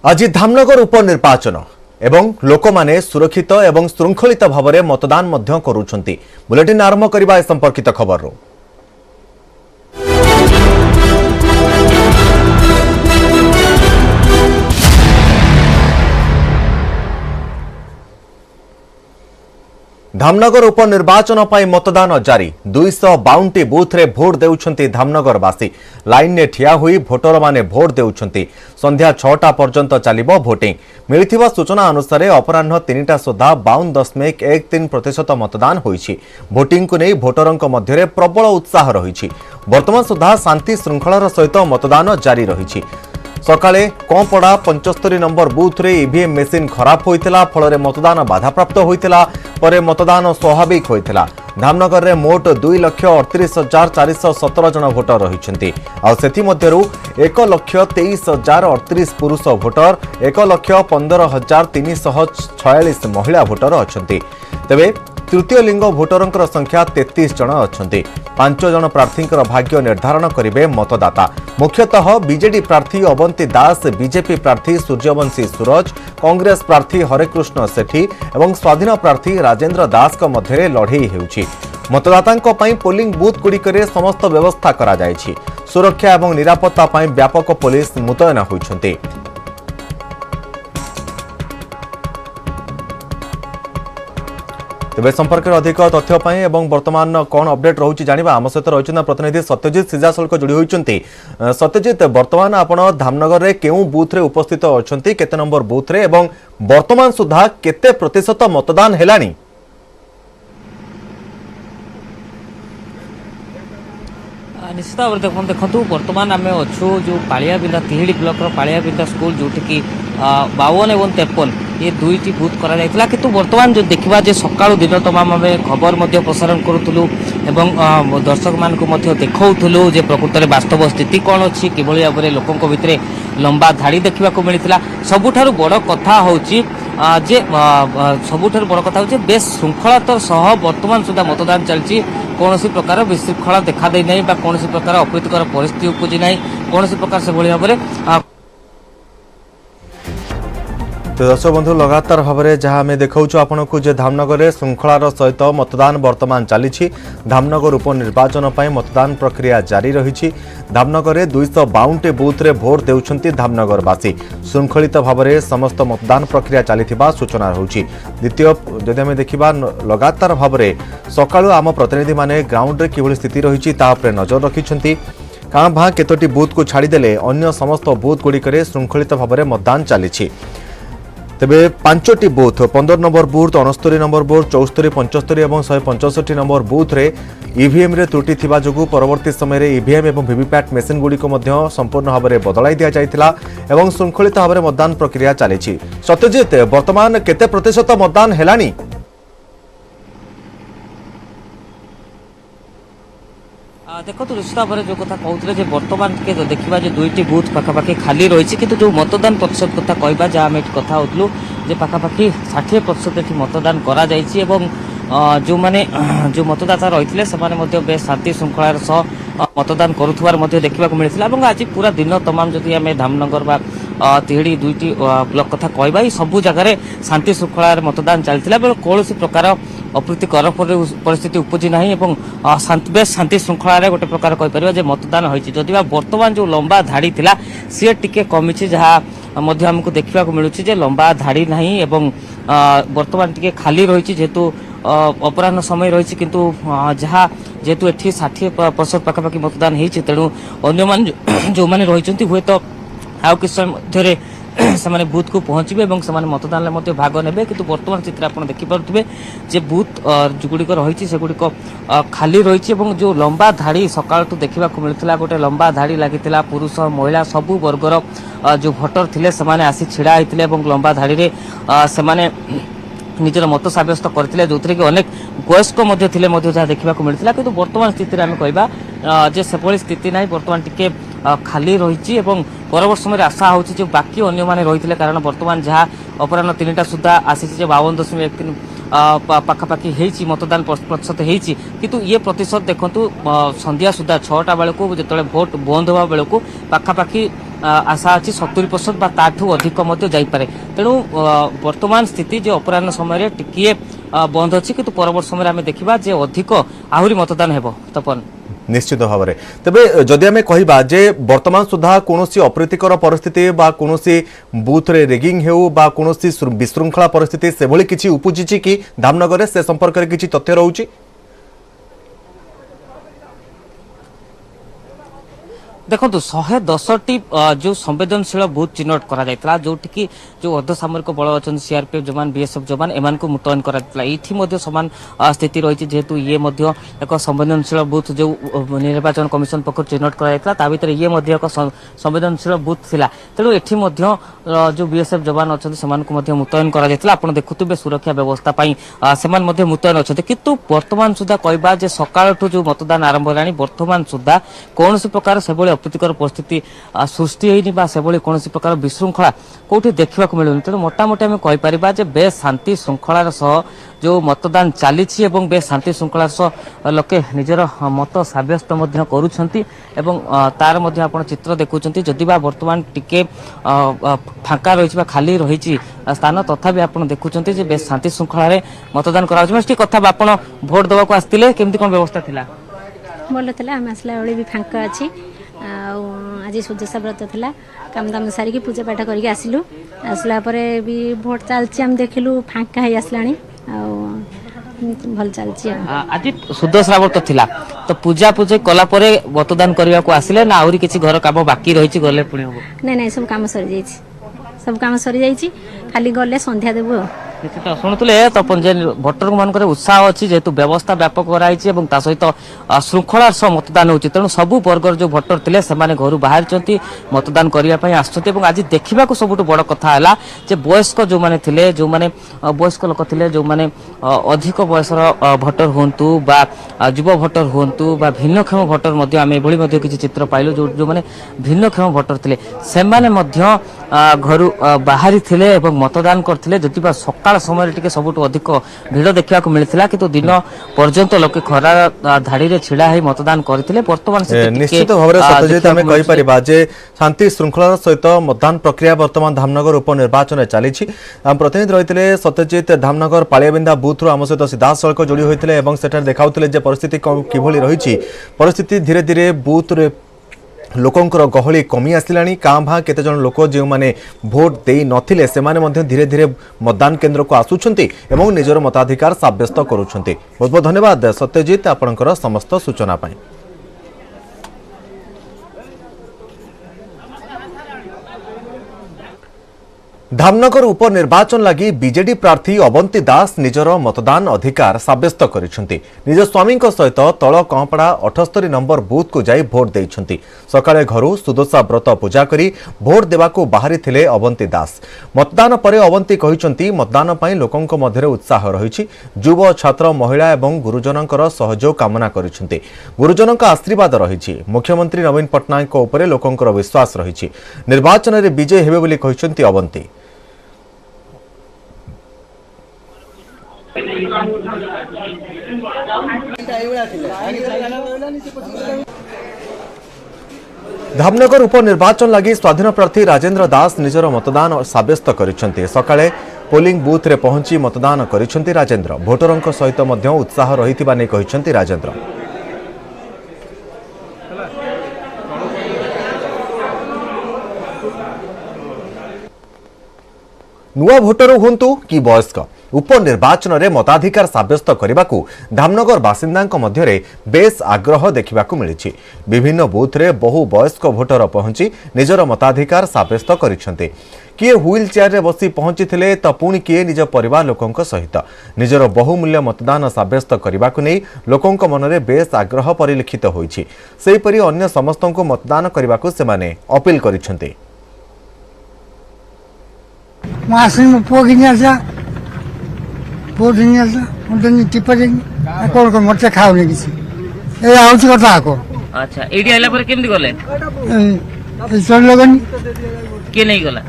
आज धामनगर उपनिर्वाचन एवं लोक माने सुरक्षित एवं श्रृंखलित भाव में मतदान करुछंती। बुलेटिन आरंभ करबा संपर्कित खबर। धामनगर उपनिर्वाचन पर मतदान जारी। 252 बूथ रे भोट देउछंती धामनगरवासी। लाइन ने ठिया हुई भोटर माने भोट देउछंती। संध्या 6टा पर्यंत चलिबो भोटिंग। मिलिथिबा सूचना अनुसार अपराह्न 3टा सुधा 52.13% मतदान होईछि। भोटिंग को नहीं भोटरंक मध्यरे प्रबल उत्साह रहिछि। वर्तमान सुधा शांति श्रृंखलार सहित मतदान जारी रहिछि। सकाळे कंपड़ा 75 नंबर बूथ रे ईवीएम मेसीन खराब होइतिला, फल मतदान बाधाप्राप्त होइतिला। परे मतदान स्वाभाविक होइतिला। धामनगर रे मोट 2,38,417 जन भोटर रहिछंती। आ सेथि मध्यरु 1,23,038 पुरुष भोटर, 1,15,346 महिला भोटर अछंती। तेबे तृतीय लिंग भोटरंकर संख्या 33 जन अछंती। 5 जन प्रार्थींकर भाग्य निर्धारण करिवे मतदाता। मुख्यतः बीजेडी प्रार्थी अवंती दास, बीजेपी प्रार्थी सूर्यवंशी सूरज, कांग्रेस प्रार्थी हरेकृष्ण सेठी एवं स्वाधीन प्रार्थी राजेंद्र दास का मध्य लड़ई हेउछि। मतदातांको पई पोलिंग बूथ गुड़िकरे समस्त व्यवस्था करा जायछि। सुरक्षा एवं निरापत्ता पई व्यापक पुलिस मुतयन होइछंती। तेज संपर्क में अधिक तथ्य एवं वर्तमान कौन अपडेट रोचे जाना आम सहित रही प्रतिनिधि सत्यजित सीधासलख जोड़ी होती। सत्यजित, वर्तमान आपण धामनगर में केउ बूथ रे उपस्थित अच्छा, केते नंबर बूथ रे एवं वर्तमान सुधा केते प्रतिशत मतदान हेलानी? निश्चित भाव में देखो बर्तमान आम अच्छू जो पालियाबिंदा तिहिड़ी ब्लॉक पालियाबिंदा स्कूल जो 52 एवं 53 ये दुईटी बूथ करा जायतिला। किंतु वर्तमान जो देखा जे सकाळु दिन तमाम आम खबर मध्य प्रसारण करूथुलु एवं दर्शक मानकु मध्य देखौथुलु जे प्रकृत में वास्तव स्थिति कौन अच्छी, किभଳି भाव में लोकंक भितरे लंबा धाड़ी देखा मिलता। सबुठारु बड़ कथा होची जे सबुठारु बड़ कथा होची बेस श्रृंखलातर सह वर्तमान सुधा मतदान चलची। कौन प्रकार विशृंखला देखा दे नहीं, कौन प्रकार अप्रीतिकर परिस्थिति उपजी नहीं, कौन प्रकार से भाव में। तो दर्शक बंधु, लगातार भाव में जहाँ आम देखा आपण को धामनगर में श्रृंखलार सहित मतदान वर्तमान चली। धामनगर उपनिर्वाचन पर मतदान प्रक्रिया जारी रही। धामनगर में 252 बूथ रे भोट देउछंती धामनगरवासी। श्रृंखलित भाव में समस्त मतदान प्रक्रिया चली सूचना रही। द्वितीय जदि आम देखा लगातार भाव में सकाळु आम प्रतिनिधि माने ग्राउंड रे किभଳି स्थिति रही नजर रखिछंती। काँ भाँ केतोटी बूथ को छाड़देले अन्य समस्त बूथ गुड़िकरे श्रृंखलित भाव में मतदान चली। तेबे 5टी booth 15 number booth, 69 number booth, 74, 75 और 165 नंबर बूथ रे ईवीएम रे त्रुटि थिबा जोगु परवर्ती समय रे ईवीएम एवं वीवीपैट मेसिन गुडी को मध्य संपूर्ण भाव में बदलाई दिया जायतिला एवं श्रृंखलित भाव में मतदान प्रक्रिया चली। सत्यजित, वर्तमान केते प्रतिशत मतदान हेलानी? देखो निश्चित भाव में जो कथा कहते बर्तमान देखा जो दुईटी बूथ पाखापाखि खाली रही कि जो मतदान प्रतिशत कथा कहवा जहाँ आम कथा होलु पाखापाखि 60% मतदान करा जायछि एवं जो माने जो मतदाता रही से बेस शांति श्रृंखलार सह मतदान करुवार देखा मिलता। आज पूरा दिन तमाम जदि आम धामनगर बा तिहिड़ी दुईटी ब्लॉक कथा कहवा सबू जगार शांति श्रृंखलार मतदान चलता बेले कौन प्रकार अप्रीतिकर परिस्थिति उपजी ना बेस शांति श्रृंखलार गोटे प्रकार कहीपर मतदान होती। जदि बर्तमान जो लंबा धाड़ी थिला सी टिके कमी जहाँ आमको देखा मिलूँ लंबा धाड़ी ना बर्तमान टिके खाली रही जेहेतु अपराह्न समय रही किंतु जहाँ जेहेतु एठी 60% पाखापाखि मतदान होती तेणु अन्य जो मैंने रही हुए तो आउ कि समय मध्य से बूथ को पहुंचे और से मतदान में भाग ने कि बर्तमान चित्र आप देखिपे जे बूथ गुड़िक रही से गुड़िक खाली रही जो लंबा धाड़ी सकाल देखा मिलता गोटे लंबा धाड़ी लगी पुरुष महिला सबू वर्गर जो भोटर थे से आसी छिड़ा होते लंबा धाड़ी से निजर मत सब्यस्त करते जो कि अनेक वयस्क जहाँ देखा मिलता कि बर्तमान स्थिति आम कहवा जे से स्थिति ना बर्तमान टिके खाली रही परवर्त समय आशा हो बाकी अन्य मैंने रही कारण बर्तमान जहाँ अपराह्न 3टा सुधा आसी 52.13 पाखापाखि होती मतदान प्रतिशत होती किंतु ये प्रतिशत देखु संध्या सुधा 6टा बेलू जो भोट बंद हवा बेलू पाखापाखि आशा अच्छी 70% बा ताठू अधिक मध्य जाइपारे तेणु वर्तमान स्थिति जे अपराह्न समय टिकिए बंद अच्छी किंतु परवर्त समय आम देखा जे अधिक आहरी मतदान हेबो तपन निश्चित भाव में तेबे जदि आम कहबा जे वर्तमान सुधा कोनोसी अप्रीतिकर परिस्थिति बा कोनोसी बूथ रे रेगिंग हेउ बा कोनोसी विशृंखला परिस्थिति से भली किछि उपजिछि कि धामनगर से संपर्क रे किछि तथ्य रहउछि देखो 110टी जो संवेदनशील बूथ चिन्हट करा जो जो अर्धसामरिक बल अच्छा सीआरपीएफ जवान बीएसएफ जवान एमान को मुतयन करा समान स्थिति रही जेहेतु ये एक संवेदनशील बूथ जो निर्वाचन कमिशन पक्ष चिन्हट करा भीतर ये एक संवेदनशील बूथ थिला तेणु एठी जो बीएसएफ जवान अच्छा से मुतयन करा देखुवे सुरक्षा व्यवस्था से मुतयन अच्छा किंतु वर्तमान सुधा कहबा जे सकाळठू जो मतदान आरंभ होलानी वर्तमान सुधा कौन प्रकार से अप्रीतिकर परिस्थिति सृष्टि होनी से कौन प्रकार विशृंखला कौटी देखा मिलूनी तेणु मोटामोटी आम कहीपर जे बेस शांति श्रृंखलार सह जो मतदान चली बेस शांति श्रृंखलार सह लोके निजर मत सब्यस्त तार आप चित्र देखुं जदि वर्तमान टिके फांका रही खाली रही स्थान तथापि आप देखुं बेस शांति श्रृंखला मतदान कर कथा आप भोट देवाक आसते केमती कौन व्यवस्था थिला भल था आम आसला बेले भी फांका अच्छी आज सुदशा व्रत था काम दाम सारिकी पूजा पाठ करके आसलु आसला परे भी भोट चलती आम देखिलु फांका ही आसला भल चलती आज सुदशा व्रत थिला तो पूजा पूजा कला परे मतदान करने को आसिले ना आउरी किछि घर काम बाकी रही गले पुणी हो नहीं सब काम सरी जाइए सब काम सरी जाइए खाली गले संध्या देबु निश्चित शुणुले तपन जे भोटर मान उत्साह अच्छी जेहेतु व्यवस्था व्यापक कराई सहित श्रृंखलार सह मतदान होती तेणु सबू वर्गर जो भोटर थे से घर बाहर मतदान करने आज देखा सबुठ बड़ कथा है वयस्क जो मैंने थे जो मैंने वयस्क लोक थे जो मैंने अधिक बयसर भोटर हूँ युव भोटर हूँ भिन्नक्षम भोटर आम ये किसी चित्र पाइलु जो मैंने भिन्नक्षम भोटर थे से घर बाहरी थे मतदान करते जदि सकाळ समय टिके सबुठ अधिक भिड़ देखा मिलता किंतु दिन पर्यंत लोके खरा धाड़ी रे छिड़ा है मतदान करथिले वर्तमान निश्चित भाव में सत्यजित आम कहीपर जे शांति श्रृंखलार सहित मतदान प्रक्रिया वर्तमान धामनगर उपनिर्वाचन चली प्रतिनिधि रही सत्यजित धामनगर पालियाबिंदा बूथ रु आम सहित सीधासख जोड़ी होते देखा परिस्थिति किभली रही परिस्थिति धीरे धीरे बूथ रे लोकंकर गहली कमी आसिलानी कां भां केते जन लोक जो माने भोट देई नथिले से माने मध्य धीरे धीरे मतदान केंद्र को आसुछंती एवं निजर मताधिकार साब्यस्त करूछंती। बहुत बहुत धन्यवाद सत्यजित आपनकर समस्त सूचना पाई। धामनगर उपनिर्वाचन लगी बीजेडी प्रार्थी अवंती दास निजर मतदान अधिकार साब्यस्त करिसेंती। निज स्वामी सहित तल कंपड़ा 78 नंबर बूथ को जाई भोट देइछंती। सकाळे घरू सुदशा व्रत पूजा करी भोट देवाको बाहरी थिले अवंती दास। मतदान परे अवंती कहिसंती मतदान पई लोकंक मध्यरे उत्साह रहिछि। युव छात्र महिला एवं गुरुजनकर सहयोग कामना करिसंती। गुरुजनक आशीर्वाद रहिछि। मुख्यमंत्री नवीन पटनायक उपरे लोकंकर विश्वास रहिछि। निर्वाचन रे विजय हेबे बोली कहिसंती अवंती। धामनगर उपनिर्वाचन लगी स्वाधीन प्रार्थी राजेंद्र दास निजर मतदान साब्यस्त करिसेंती। सकाळे पोलिंग बूथ रे पहुंची मतदान करिसेंती राजेंद्र। भोटरंक सहित मध्य उत्साह रहिथिबा नै कहिसेंती राजेंद्र। नुआ भोटर हुंतु कि वयस्क उपनिर्वाचन रे मताधिकार साब्यस्त करने धामनगर बासिंदांक मध्यरे बेस आग्रह देखा मिली। विभिन्न बूथ रे बहु वयस्क भोटर पहुंची निजर मताधिकार साब्यस्त करिसेंती। किए व्हील चेयर रे बसी पहुंची थिले तो पुणी किए निज परिवार लोकंक सहित निजर बहुमूल्य मतदान साब्यस्त करने को नहीं लोकंक मनरे बेस आग्रह परिलक्षित होईछि। सेहिपरि अन्य समस्तंको मतदान करने को सेमाने अपील करिसेंती। कौन मरचा खाओ कथा को अच्छा एडी आइला पर केमदी गले चल लगनी के नहीं गला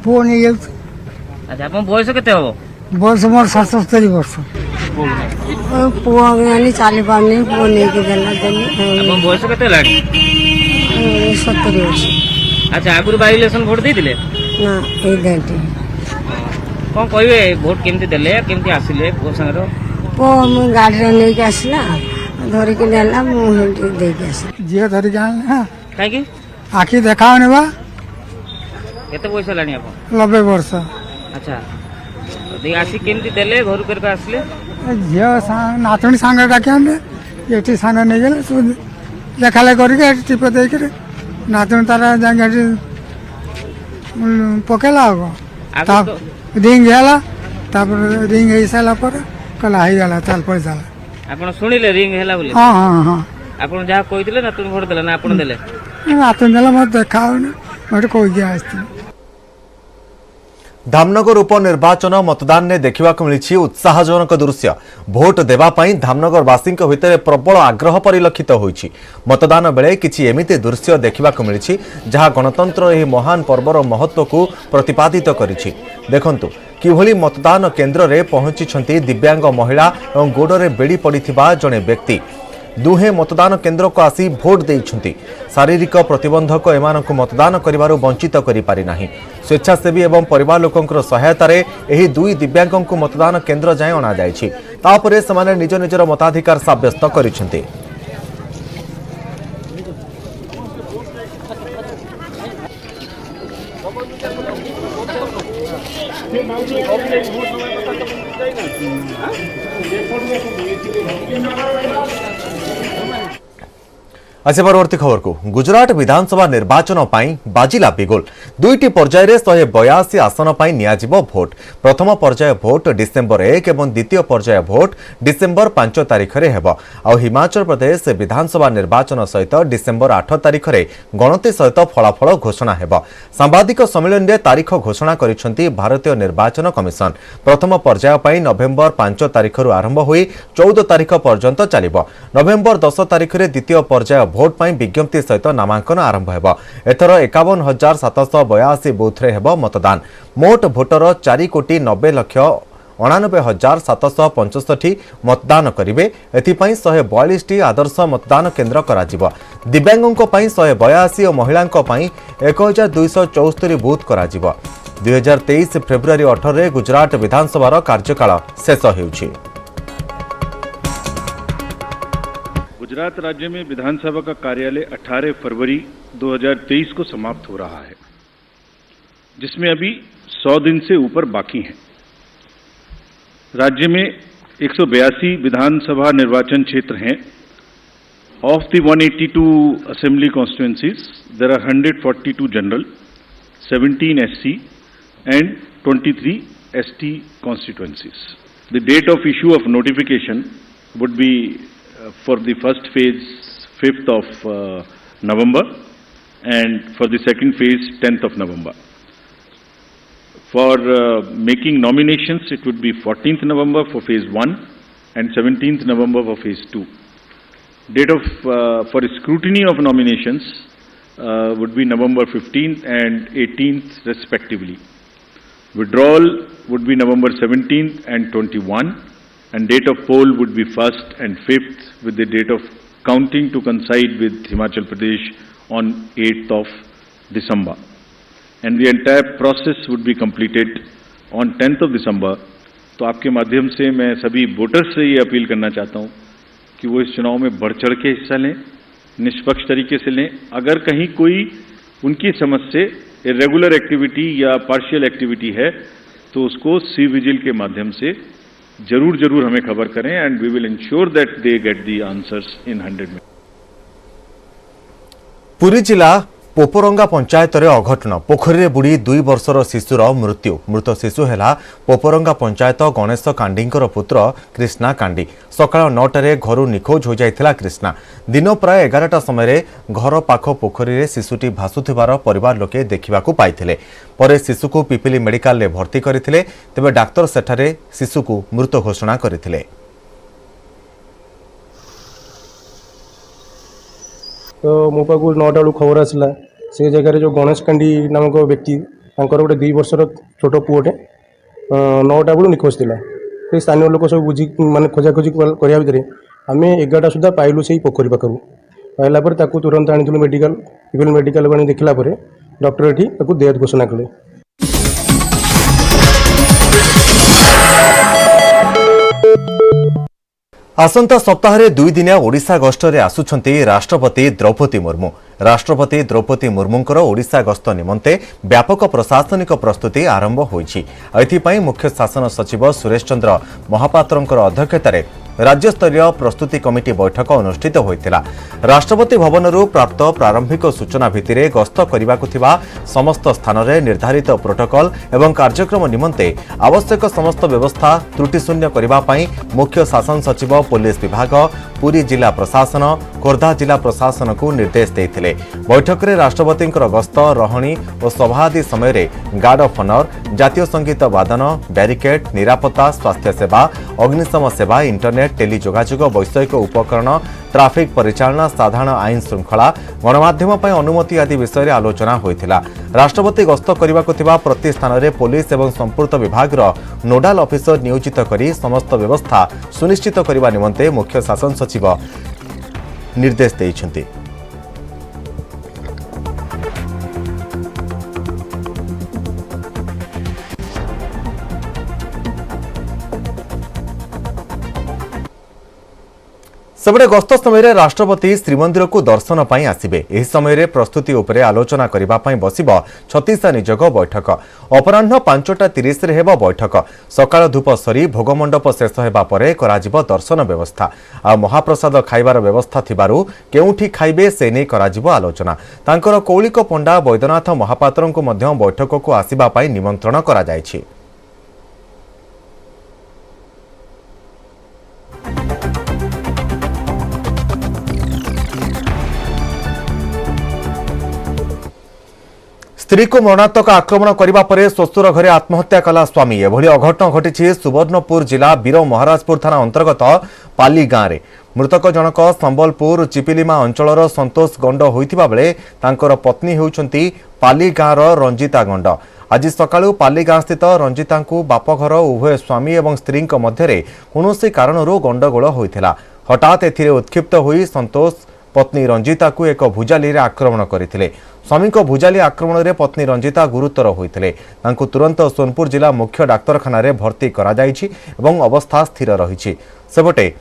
पो नहीं गल अच्छा अपन बयस केते हो बयस मोर 77 वर्ष पो आनी चाली पानी पो नहीं के गला देनी अपन बयस केते लागी 70 वर्ष अच्छा आगुरी बाय इलेक्शन भोट देइथिले ना एई देती कोन कहबे भोट केमती देले केमती आसिले को संगर पो मु गाड़ी रे नै के आसला धरि के नेला मु हेंटी दे के आस झील धरिक आने काहे कि आखि देखाओने बा केते पैसा लानी आपण 90 वर्ष अच्छा दे आसी केमती देले घर करके आसले झील नातुणी सांग डाके आने ये सांग नहीं गले देखाले करके टिप दे के नातुणी तारा जाके पकेला हो आगु तो रिंग ହେଲା ତାପରେ ରିଙ୍ଗ ହେଇ ସାରିଲା ପରେ କହିଲା ହେଇଗଲା ଚାଲ ପଇସା आपण सुनिले रिंग हैला बोले ହଁ ହଁ ହଁ आपण जहा कहिथिले ना तुम भोट देला ना आपण देले ହାତ ନେଲା ମୋତେ ଦେଖାଉନି ମୋତେ କହିକି ଆସିଥିଲି धामनगर उपनिर्वाचन मतदान ने देखा मिली उत्साहजनक दृश्य भोट देवाई धामनगरवासी भितर प्रबल आग्रह परिलक्षित होइछि मतदान बेले किछि एमिति दृश्य देखा मिली जहां गणतंत्र एही महान पर्वर महत्व को प्रतिपादित करिछि देखंतु किभली मतदान केन्द्र रे पहुंची दिव्यांग महिला और गोड़े बेड़ी पड़िथिबा जणे व्यक्ति दुहे मतदान केन्द्र को आसी भोट देइछंती शारीरिक प्रतिबंधक एमानकु मतदान करिबारु वंचित करि पारि नाही स्वेच्छासेवी एवं परिवार लोकंकर सहायता रे एही दुई दिव्यांगंकु मतदान केन्द्र जाय अणा जायछि तापरे समाने निज निजर मताधिकार साब्यस्त करिछंती आसे परवर्ती खबर को गुजरात विधानसभा निर्वाचन पाई बाजिला बिगुल दुईटी पर्यायर 182 आसन पाई नियाजिबो भोट प्रथम पर्याय भोट डिसेंबर 1 एवं द्वितीय पर्याय भोट डिसेंबर 5 तारिख रे हेबो आ हिमाचल प्रदेश विधानसभा निर्वाचन सहित डिसेंबर 8 तारिख रे गणति सहित फलाफल घोषणा हेबो सांबादिक सम्मेलन रे तारीख घोषणा करिसेंती भारतीय निर्वाचन कमिशन प्रथम पर्याय पाई नवेम्बर 5 तारिख रु आरंभ होई 14 तारिख पर्यंत चलिबो नवेम्बर 10 तारिख रे द्वितीय पर्याय भोट पाई विज्ञप्ति सहित नामांकन आरंभ हेबो एथर 51,782 बूथ रे हेबो मतदान मोट भोटर 4,90,99,765 मतदान करिवे एथिपाई 142 टी आदर्श मतदान केन्द्र कराजिबो दिव्यांगों पाई 182 और महिलांको पाई 1,274 बूथ कराजिबो 2023 फेब्रुआरी 18 रे गुजरात विधानसभा कार्यकाल शेष हेउछि गुजरात राज्य में विधानसभा का कार्यालय 18 फरवरी 2023 को समाप्त हो रहा है जिसमें अभी 100 दिन से ऊपर बाकी हैं राज्य में 182 विधानसभा निर्वाचन क्षेत्र हैं of the 182 assembly constituencies there are 142 general 17 SC and 23 ST constituencies the date of issue of notification would be for the first phase 5th of November and for the second phase 10th of November. For making nominations it would be 14th November for phase 1 and 17th November for phase 2. Date of for scrutiny of nominations would be November 15th and 18th respectively. Withdrawal would be November 17th and 21. And date of poll would be 1st and 5th with the date of counting to coincide with Himachal Pradesh on 8th of December. And the entire process would be completed on 10th of December. तो आपके माध्यम से मैं सभी voters से ये appeal करना चाहता हूँ कि वो इस चुनाव में बढ़ चढ़ के हिस्सा लें निष्पक्ष तरीके से लें अगर कहीं कोई उनकी समझ से इरेगुलर एक्टिविटी या पार्शियल एक्टिविटी है तो उसको सी विजिल के माध्यम से जरूर हमें खबर करें and we will ensure that they get the answers in 100 minute Puri जिला पोपरंगा पंचायत रे अघटन पोखरी रे बुड़ी 2 वर्षर शिशुर मृत्यु मृत शिशु हेला पोपरंगा पंचायत गणेश कांडींकर पुत्र कृष्णा कांडी सकाळ 9 रे घरु निखोज हो जाइथिला कृष्णा दिन प्राय 11टा समय घर पाख पोखरी रे शिशुटी भासुथिबार परिवार लोके देखिबाकू पाइथिले परे शिशु को पिपिली मेडिकल रे भर्ती करथिले तबे डाक्टर सेठारे शिशु को मृत घोषणा करथिले तो मो पाक 9टा बेलू खबर आसला से जगह जो गणेश कांडी नामक व्यक्ति गोटे 2 वर्षर छोट पुओटे 9टा बेलू निखोज था से स्थानीय लोक सब बुझी माने खोजाखोजी करने भितर आम 11टा सुधा पाइलु से पोखरी पाखु पाइला तुरंत आनी मेडिकल पिपिल मेडिकल आनी देखला डॉक्टर एठी ताकू डेथ घोषणा कले। आसंता सप्ताह 2 दिनिया ओडिशा गस्टरे आसुछंती राष्ट्रपति द्रौपदी मुर्मू। राष्ट्रपति द्रौपदी मुर्मूंकर ओडिशा गस्त निमंते व्यापक प्रशासनिक प्रस्तुति आरंभ होईछि। एथिपाई मुख्य शासन सचिव सुरेश चंद्र महापात्रंकर अध्यक्षतारे राज्यस्तरीय प्रस्तुति कमिटी बैठक अनुष्ठित होइतिला। राष्ट्रपति भवनरू प्राप्त प्रारंभिक सूचना भित्तिरे गस्त करिबाकु थिबा समस्त स्थान रे निर्धारित प्रोटोकॉल एवं कार्यक्रम निमंते आवश्यक समस्त व्यवस्था त्रुटिशून्य करिबा पई मुख्य शासन सचिव पुलिस विभाग, पुरी जिला प्रशासन, खोर्धा जिला प्रशासन को निर्देश देथिले। बैठक रे राष्ट्रपतिंकर गस्त रहणी और सभा आदि समय रे गार्ड ऑफ ऑनर, जातीय संगीत वादन, बैरिकेड, निरापत्ता, स्वास्थ्य सेवा, अग्निशम सेवा, इंटरनेट, टेली जोगाजोग, वैषयिक उपकरण, ट्राफिक परिचालना, साधारण आईन श्रृंखला, गणमाध्यम पर अनुमति आदि विषय आलोचना होइथिला। राष्ट्रपति गस्त करबाकु थिबा प्रति स्थान रे पुलिस एवं संपूर्ण विभाग नोडाल ऑफिसर नियोजित करी समस्त व्यवस्था सुनिश्चित करबा निमंते मुख्य शासन सचिव निर्देश दैछन्ति। सेबडे गस्त समय राष्ट्रपति श्रीमंदिर को दर्शन पाई आसिबे। एही समय प्रस्तुति उपरे आलोचना करिबा पाई बसिब 36 निजोग बैठक। अपराह्न 5:30 रे हेबो बैठक। सकाळ धूप सरी भोगमंडप शेष हेबा परे कराजिब दर्शन व्यवस्था। आ महाप्रसाद खाइबार व्यवस्था थिबारु केउठी खाइबे से नै कराजिब आलोचना। तांकर कौलिक पंडा वैद्यनाथ महापात्रंको मध्य बैठक को आसिबा पाई निमंत्रण करा जायछि। स्त्री को मरणात्मक आक्रमण करने पर श्वशुर घरे आत्महत्या कला स्वामी। एभली अघटन घटी सुवर्णपुर जिला बीर महाराजपुर थाना अंतर्गत पाली गाँव में। मृतक जनक संबलपुर चिपिलिमा अंचलर संतोष गंड होइतिबा बेले तांकर पत्नी होउछंती पाली गाँवर रंजिता गंड। आज सकाळु पाली गाँ स्थित रंजिता को बापघर उभय स्वामी एवं स्त्री मध्य कौनसी कारणरू गंडगोल होइथिला। हठात एथिरे उत्क्षिप्त होई संतोष पत्नी रंजिता को एक भुजाली रे आक्रमण करथिले। स्वामी को भुजाली आक्रमण रे पत्नी रंजिता गुरुतर होइथिले। तांको तुरंत सोनपुर जिला मुख्य डाक्तरखाना रे भर्ती करा जायछि एवं अवस्था स्थिर रहिछि। सेबटे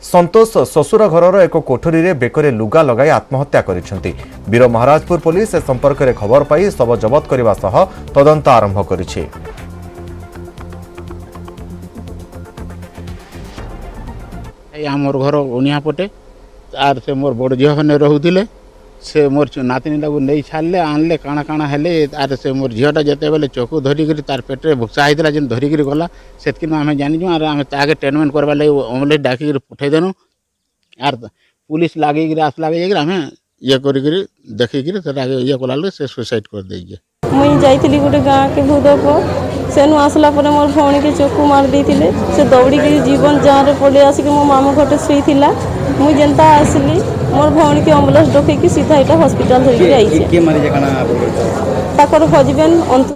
संतोष श्वशुर घरर एक कोठरी रे बेकरे लुगा लगाई आत्महत्या करिसेंती। बीर महाराजपुर पुलिस ए संपर्क रे खबर पाई शव जबत करबा सह तदंत आरंभ करिछि। आमर घर ओनिया पटे आर से मोर बड़ झील मैंने रोले से मोर नातिनी टाक नहीं छाड़े आनले काଣା काଣା हेले आर से मोर झीलटा जिते बेले चकु धरिकी तार पेटे भुक्सा होता जेन धरिकी गला से आम जानीचु आर आम ताके ट्रिटमेंट करवा लगे एम्बुलेंस डाक पठेदेनु आर पुलिस लगे आसला आम ये कर देखिक ये कला से सुसाइड कर दे। मुई जाइली गोटे गाँ के भूदक सेनु आसला मोर भौणी के चकु मार देते से दौड़ी जीवन जहाँ पड़े आसिक मो मामू घटे शुई मुई जेनता आसली मोर भौणी के एम्बुलेंस डकई सीधा यहाँ हॉस्पिटल धरिकी हजबैंड।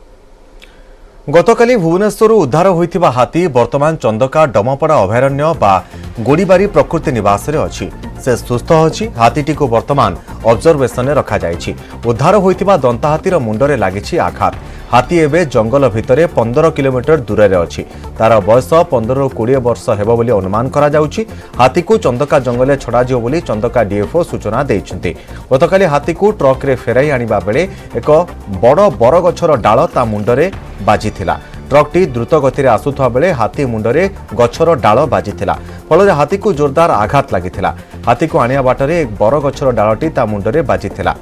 गतकाली भुवनेश्वर उद्धार होइथिबा हाथी वर्तमान चंदका डमपड़ा अभयारण्य बा गोड़ीबारी प्रकृति निवास रे अछि। से सुस्थ अछि। हाथीटी को वर्तमान ऑब्जर्वेशन रखा जायछि। उद्धार होइथिबा दंता हाथीर मुंडरे लागिछि आघात। हाथी एबे जंगल भितरे 15 किलोमीटर दूर रे अछि। तार बयस 15 ରୁ 20 वर्ष हेबो बोली अनुमान करा जाउछि। हाथी को चंदका जंगल छड़ा जियो बोली चंदका डीएफओ सूचना दैछन्ते। गतकाली हाथी को ट्रक रे फेराई आनिबा बेले एक बड़ बरगछर डाल ता मुंडरे बाजिथिला। ट्रकटी द्रुत गति रे आसुथवा बेले हाथी मुंडरे गछर डाल बाजिथिला। फल हाथी को जोरदार आघात लागिथिला। हाथी को आनिया बाटरे एक बरगछर डालटी ता मुंडरे बाजिथिला।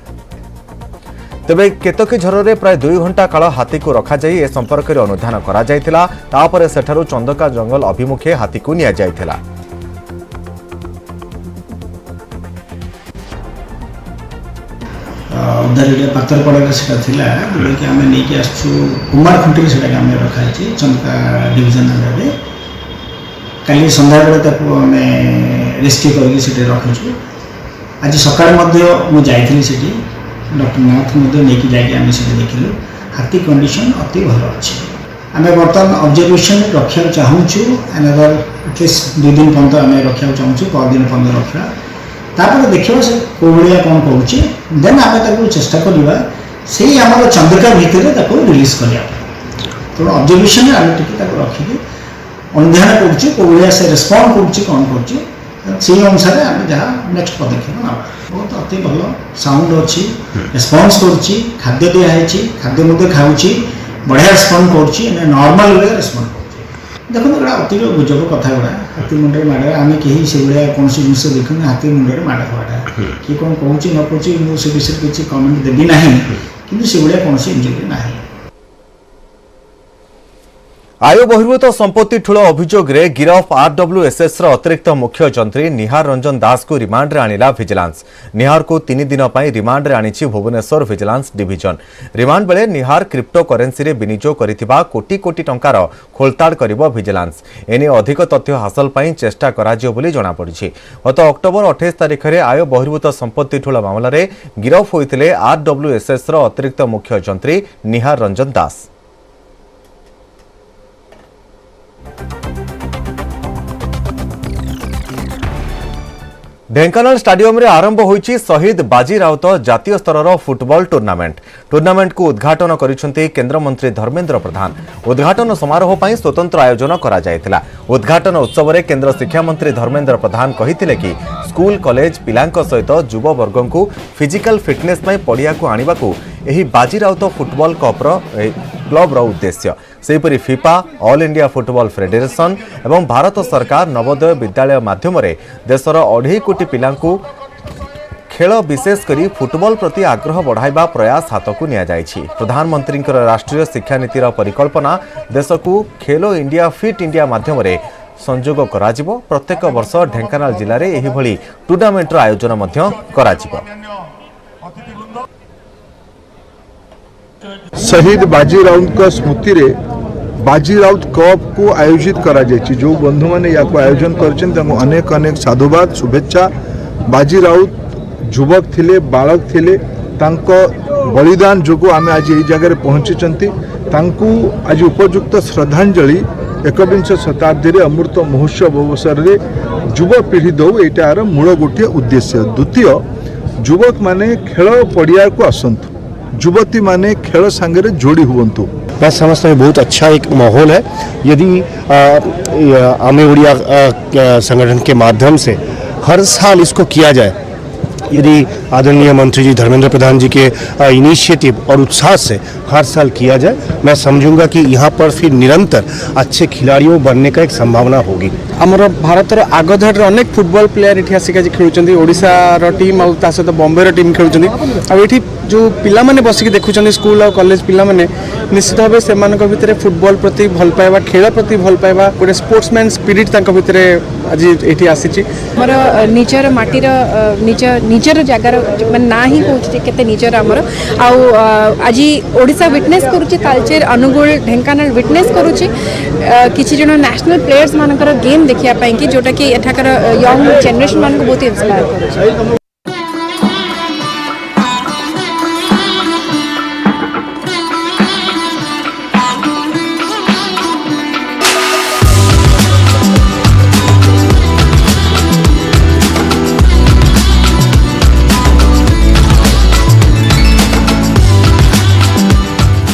तेबे केतकी झरे प्राय 2 घंटा काल हाथी को रखा जाई ए संपर्क में अनुधान करा जायतिला। तापरे सेठारु चंदका जंगल अभिमुखे हाथी को निया जायतिला। उद्धार पातरपड़ा से आम नहीं आसु कुमार खुंटी से रखाई चंदका डिविजन अंडर काली संध्या बेले आम रेस्क्यू करके रखीचु। आज सकाळ मुझे डॉक्टर नाथ नहीं जाकि देखिलु हाथी कंडीशन अति भल अच्छी। आम बर्तमान ऑब्जर्वेशन रखा चाहूँ एनदर एटलिस्ट 2 दिन पर्यटन आम रखा चाहूँ परदिन पर्यटन रखा तापर देखा से कौ भाया कौन कौचे देन आम चेष्टा करवा से आम चंद्रिका भितर रिलीज करा तेणु ऑब्जर्वेशन आम टे रखिक अनुधान कर से रेस्पॉन्ड कर अनुसार आम जहाँ नेक्स्ट पदक्षेप ना बहुत अति भल साउंड अच्छी रेस्पॉन्स कर खाद्य दिखाई खाद्य खाऊँ बढ़िया रेस्पॉन्ड कर नॉर्मल वे रेस्पॉन्ड देखो गोटा अति गुजब कथा गुड़ा हाथी मुंडे माड़ आम कहीं से भाया कौन जिन देखुन हाथी मुंडे माड़ हवाटा किए कौन कहूँ न कहूँ मुझे विषय किसी कमेंट देवी ना कि से भाया कौन इंजुरी ना। आय बहिर्भूत संपत्ति ठूल अभियोग रे गिरफ आरडब्ल्यूएसएस अतिरिक्त मुख्य जंत्री निहार रंजन दास को रिमांड रे आनिला विजिलेंस। निहार को 3 दिन पर रिमांड रे आनिछि भुवनेश्वर विजिलेंस डिविजन। रिमांड बेले निहार क्रिप्टो करेन्सी रे विनियोग करिथिबा कोटी कोटी टंकार खोलताड़ करिबो विजिलेंस। एने अधिक तथ्य हासिल पई चेष्टा कराजियो बोली जणा पड़िछि। गत अक्टोबर 28 तारिख रे आय बहिर्भूत संपत्ति ठूल मामला रे गिरफ होइथिले आरडब्ल्यूएसएस अतिरिक्त मुख्य जंत्री निहार रंजन दास। ढेंकानाल स्टाडियम रे आरंभ होईछि शहीद बाजी राउत जातीय स्तर फुटबॉल टूर्नामेंट को उद्घाटन करिसेंती केंद्र मंत्री धर्मेंद्र प्रधान। उद्घाटन समारोह पई स्वतंत्र आयोजन करा जायतिला। उद्घाटन उत्सव रे केंद्र शिक्षा मंत्री धर्मेंद्र प्रधान कहिथिले कि स्कूल कॉलेज पिलांक सहित युवा वर्गों को फिजिकल फिटनेस पई पड़िया को आनिबा को एही Baji Rout football cup club रो उद्देश्य। सेहीपरि FIFA all India football federation एवं भारत सरकार नवोदय विद्यालय माध्यम देशर 2.5 कोटी पिलांकु खेल विशेषकर फुटबॉल प्रति आग्रह बढ़ाइबा प्रयास हाथ को निया जाइछि। प्रधानमंत्री राष्ट्रीय शिक्षा नीतिर परिकल्पना देश को खेलो इंडिया फिट इंडिया माध्यम संयोग कराजिबो। प्रत्येक वर्ष ढेंकानाल जिले में एही भली टूर्नामेंटर आयोजन मध्य कराजिबो। शहीद बाजी राउत का स्मृति रे बाजी राउत कप को आयोजित करा जायछि। जो बंधु माने या को आयोजन करछन तांको अनेक अनेक साधुवाद शुभेच्छा। बाजी राउत युवक थिले बालक थिले तांको बलिदान जोगो आमे आज एई जगह रे पहुंचीचंती। तांको आज उपयुक्त श्रद्धांजलि 21 शताब्दी रे अमृत महोत्सव अवसर रे युवा पीढ़ी दो एटार मूल गोटे उद्देश्य। द्वितीय युवक माने खेल पड़िया को आसंतु, युवती माने खेल सांगे जोड़ी हुवंतु। मैं समझता हूँ बहुत अच्छा एक माहौल है। यदि आमे उड़िया संगठन के माध्यम से हर साल इसको किया जाए, यदि आदरणीय मंत्री जी धर्मेंद्र प्रधान जी के इनिशिएटिव और उत्साह से हर साल किया जाए, मैं समझूंगा कि यहाँ पर फिर निरंतर अच्छे खिलाड़ियों बनने का एक संभावना होगी। आमर भारतर आगधार अनेक फुटबॉल प्लेयर ये आसिक आज खेलुंट ओडिशा टीम और सहित बॉम्बे टीम खेलुंट जो पिला माने बसिक देखुं स्कूल और कॉलेज पिला माने निश्चित भाव से भितर फुटबॉल प्रति भल पाइबा खेल प्रति भल पाइबा गोटे स्पोर्ट्समैन स्पिरिट भितर आज ये आसी निजर माटीर निजर जगार ना ही कहूँ केते निजर आमर आज ओडिशा विटनेस करुच्ची तालचेर अनुगुल ढेंकानाल विटनेस करुच्ची किसी जन नेशनल प्लेयर्स मानकर गेम देखिया कि जोटा कि एठाकर यंग जेनरेशन मान को बहुत इंस्पायर करुच्ची।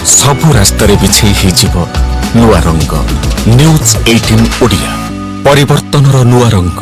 सबु रास्तार बिछई हो नुआ रंग। न्यूज 18 ओडिया परिवर्तनर नुआ रंग।